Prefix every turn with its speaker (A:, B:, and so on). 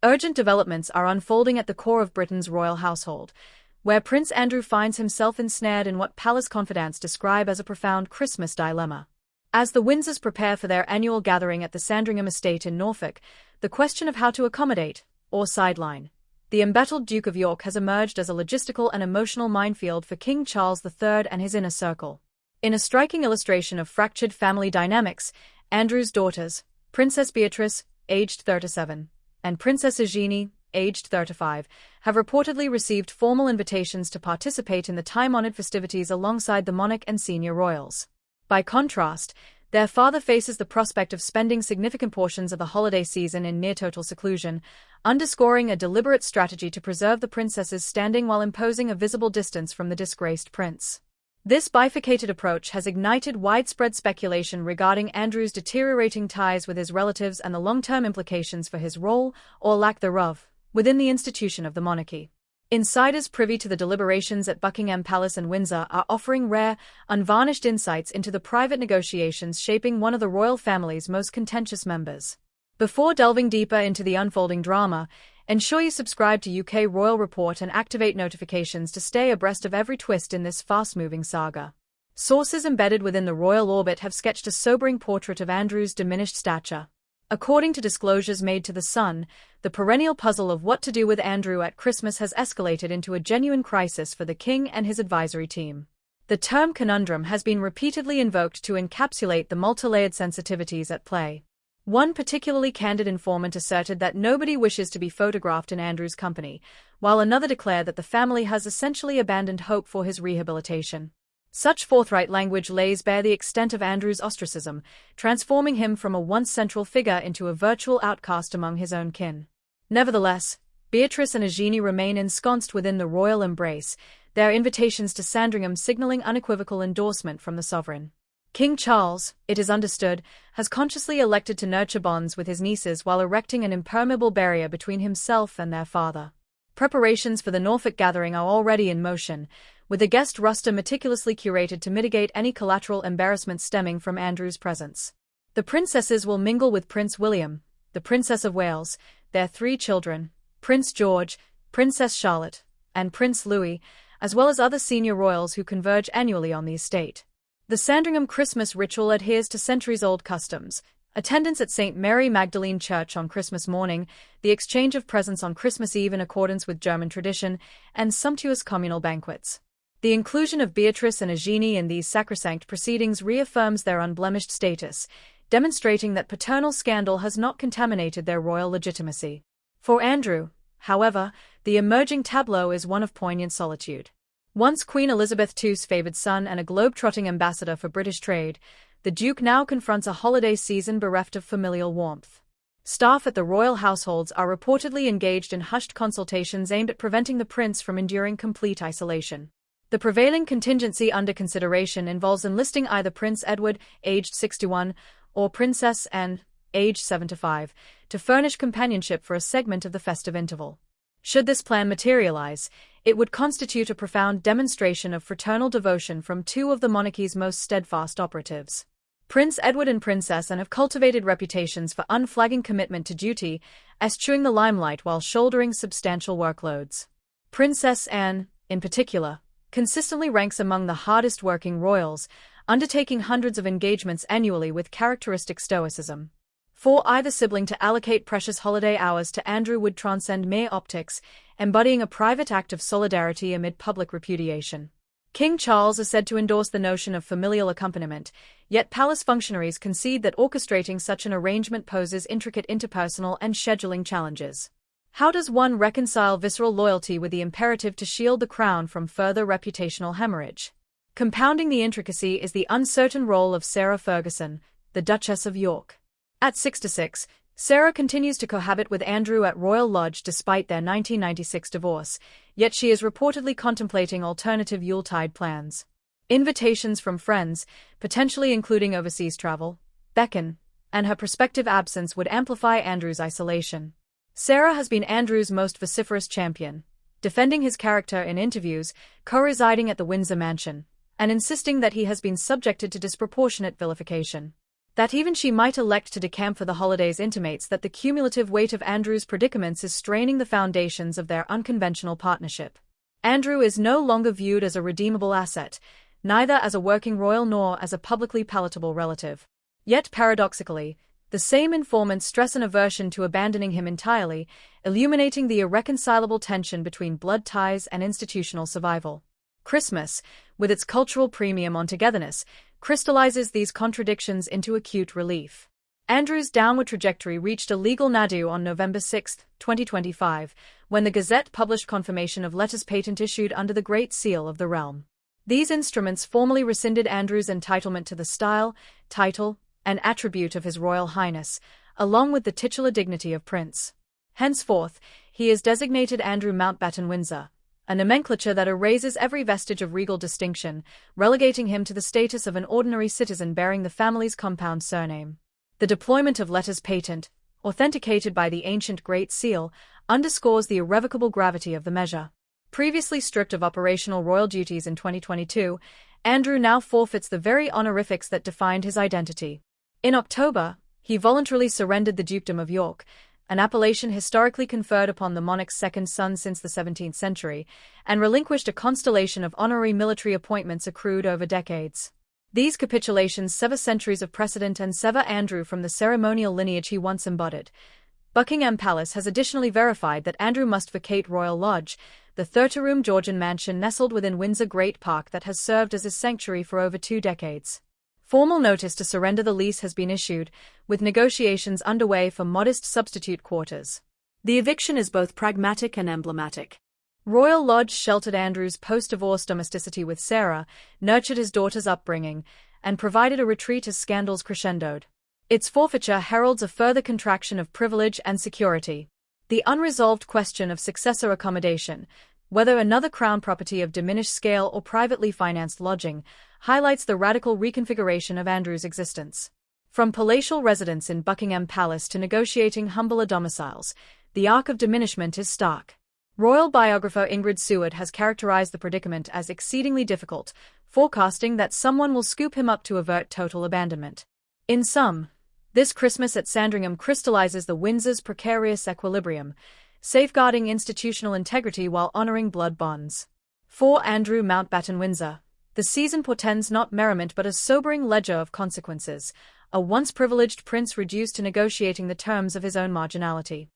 A: Urgent developments are unfolding at the core of Britain's royal household, where Prince Andrew finds himself ensnared in what palace confidants describe as a profound Christmas dilemma. As the Windsors prepare for their annual gathering at the Sandringham estate in Norfolk, the question of how to accommodate, or sideline, the embattled Duke of York has emerged as a logistical and emotional minefield for King Charles III and his inner circle. In a striking illustration of fractured family dynamics, Andrew's daughters, Princess Beatrice, aged 37, and Princess Eugenie, aged 35, have reportedly received formal invitations to participate in the time-honored festivities alongside the monarch and senior royals. By contrast, their father faces the prospect of spending significant portions of the holiday season in near-total seclusion, underscoring a deliberate strategy to preserve the princess's standing while imposing a visible distance from the disgraced prince. This bifurcated approach has ignited widespread speculation regarding Andrew's deteriorating ties with his relatives and the long-term implications for his role, or lack thereof, within the institution of the monarchy. Insiders privy to the deliberations at Buckingham Palace and Windsor are offering rare, unvarnished insights into the private negotiations shaping one of the royal family's most contentious members. Before delving deeper into the unfolding drama, ensure you subscribe to UK Royal Report and activate notifications to stay abreast of every twist in this fast-moving saga. Sources embedded within the royal orbit have sketched a sobering portrait of Andrew's diminished stature. According to disclosures made to The Sun, the perennial puzzle of what to do with Andrew at Christmas has escalated into a genuine crisis for the king and his advisory team. The term conundrum has been repeatedly invoked to encapsulate the multi-layered sensitivities at play. One particularly candid informant asserted that nobody wishes to be photographed in Andrew's company, while another declared that the family has essentially abandoned hope for his rehabilitation. Such forthright language lays bare the extent of Andrew's ostracism, transforming him from a once central figure into a virtual outcast among his own kin. Nevertheless, Beatrice and Eugenie remain ensconced within the royal embrace, their invitations to Sandringham signaling unequivocal endorsement from the sovereign. King Charles, it is understood, has consciously elected to nurture bonds with his nieces while erecting an impermeable barrier between himself and their father. Preparations for the Norfolk gathering are already in motion, with the guest roster meticulously curated to mitigate any collateral embarrassment stemming from Andrew's presence. The princesses will mingle with Prince William, the Princess of Wales, their 3 children, Prince George, Princess Charlotte, and Prince Louis, as well as other senior royals who converge annually on the estate. The Sandringham Christmas ritual adheres to centuries-old customs: attendance at St. Mary Magdalene Church on Christmas morning, the exchange of presents on Christmas Eve in accordance with German tradition, and sumptuous communal banquets. The inclusion of Beatrice and Eugenie in these sacrosanct proceedings reaffirms their unblemished status, demonstrating that paternal scandal has not contaminated their royal legitimacy. For Andrew, however, the emerging tableau is one of poignant solitude. Once Queen Elizabeth II's favoured son and a globe-trotting ambassador for British trade, the Duke now confronts a holiday season bereft of familial warmth. Staff at the royal households are reportedly engaged in hushed consultations aimed at preventing the prince from enduring complete isolation. The prevailing contingency under consideration involves enlisting either Prince Edward, aged 61, or Princess Anne, aged 75, to furnish companionship for a segment of the festive interval. Should this plan materialize, it would constitute a profound demonstration of fraternal devotion from 2 of the monarchy's most steadfast operatives. Prince Edward and Princess Anne have cultivated reputations for unflagging commitment to duty, eschewing the limelight while shouldering substantial workloads. Princess Anne, in particular, consistently ranks among the hardest-working royals, undertaking hundreds of engagements annually with characteristic stoicism. For either sibling to allocate precious holiday hours to Andrew would transcend mere optics, embodying a private act of solidarity amid public repudiation. King Charles is said to endorse the notion of familial accompaniment, yet palace functionaries concede that orchestrating such an arrangement poses intricate interpersonal and scheduling challenges. How does one reconcile visceral loyalty with the imperative to shield the crown from further reputational hemorrhage? Compounding the intricacy is the uncertain role of Sarah Ferguson, the Duchess of York. At 66, Sarah continues to cohabit with Andrew at Royal Lodge despite their 1996 divorce, yet she is reportedly contemplating alternative Yuletide plans. Invitations from friends, potentially including overseas travel, beckon, and her prospective absence would amplify Andrew's isolation. Sarah has been Andrew's most vociferous champion, defending his character in interviews, co-residing at the Windsor mansion, and insisting that he has been subjected to disproportionate vilification. That even she might elect to decamp for the holidays intimates that the cumulative weight of Andrew's predicaments is straining the foundations of their unconventional partnership. Andrew is no longer viewed as a redeemable asset, neither as a working royal nor as a publicly palatable relative. Yet paradoxically, the same informants stress an aversion to abandoning him entirely, illuminating the irreconcilable tension between blood ties and institutional survival. Christmas, with its cultural premium on togetherness, crystallizes these contradictions into acute relief. Andrew's downward trajectory reached a legal nadir on November 6, 2025, when the Gazette published confirmation of letters patent issued under the Great Seal of the realm. These instruments formally rescinded Andrew's entitlement to the style, title, and attribute of His Royal Highness, along with the titular dignity of Prince. Henceforth, he is designated Andrew Mountbatten Windsor, a nomenclature that erases every vestige of regal distinction, relegating him to the status of an ordinary citizen bearing the family's compound surname. The deployment of letters patent, authenticated by the ancient Great Seal, underscores the irrevocable gravity of the measure. Previously stripped of operational royal duties in 2022, Andrew now forfeits the very honorifics that defined his identity. In October, he voluntarily surrendered the Dukedom of York, an appellation historically conferred upon the monarch's second son since the 17th century, and relinquished a constellation of honorary military appointments accrued over decades. These capitulations sever centuries of precedent and sever Andrew from the ceremonial lineage he once embodied. Buckingham Palace has additionally verified that Andrew must vacate Royal Lodge, the 30-room Georgian mansion nestled within Windsor Great Park that has served as his sanctuary for over 2 decades. Formal notice to surrender the lease has been issued, with negotiations underway for modest substitute quarters. The eviction is both pragmatic and emblematic. Royal Lodge sheltered Andrew's post-divorce domesticity with Sarah, nurtured his daughter's upbringing, and provided a retreat as scandals crescendoed. Its forfeiture heralds a further contraction of privilege and security. The unresolved question of successor accommodation, whether another crown property of diminished scale or privately financed lodging, highlights the radical reconfiguration of Andrew's existence. From palatial residence in Buckingham Palace to negotiating humbler domiciles, the arc of diminishment is stark. Royal biographer Ingrid Seward has characterized the predicament as exceedingly difficult, forecasting that someone will scoop him up to avert total abandonment. In sum, this Christmas at Sandringham crystallizes the Windsors' precarious equilibrium, safeguarding institutional integrity while honoring blood bonds. For Andrew Mountbatten Windsor, the season portends not merriment but a sobering ledger of consequences, a once privileged prince reduced to negotiating the terms of his own marginality.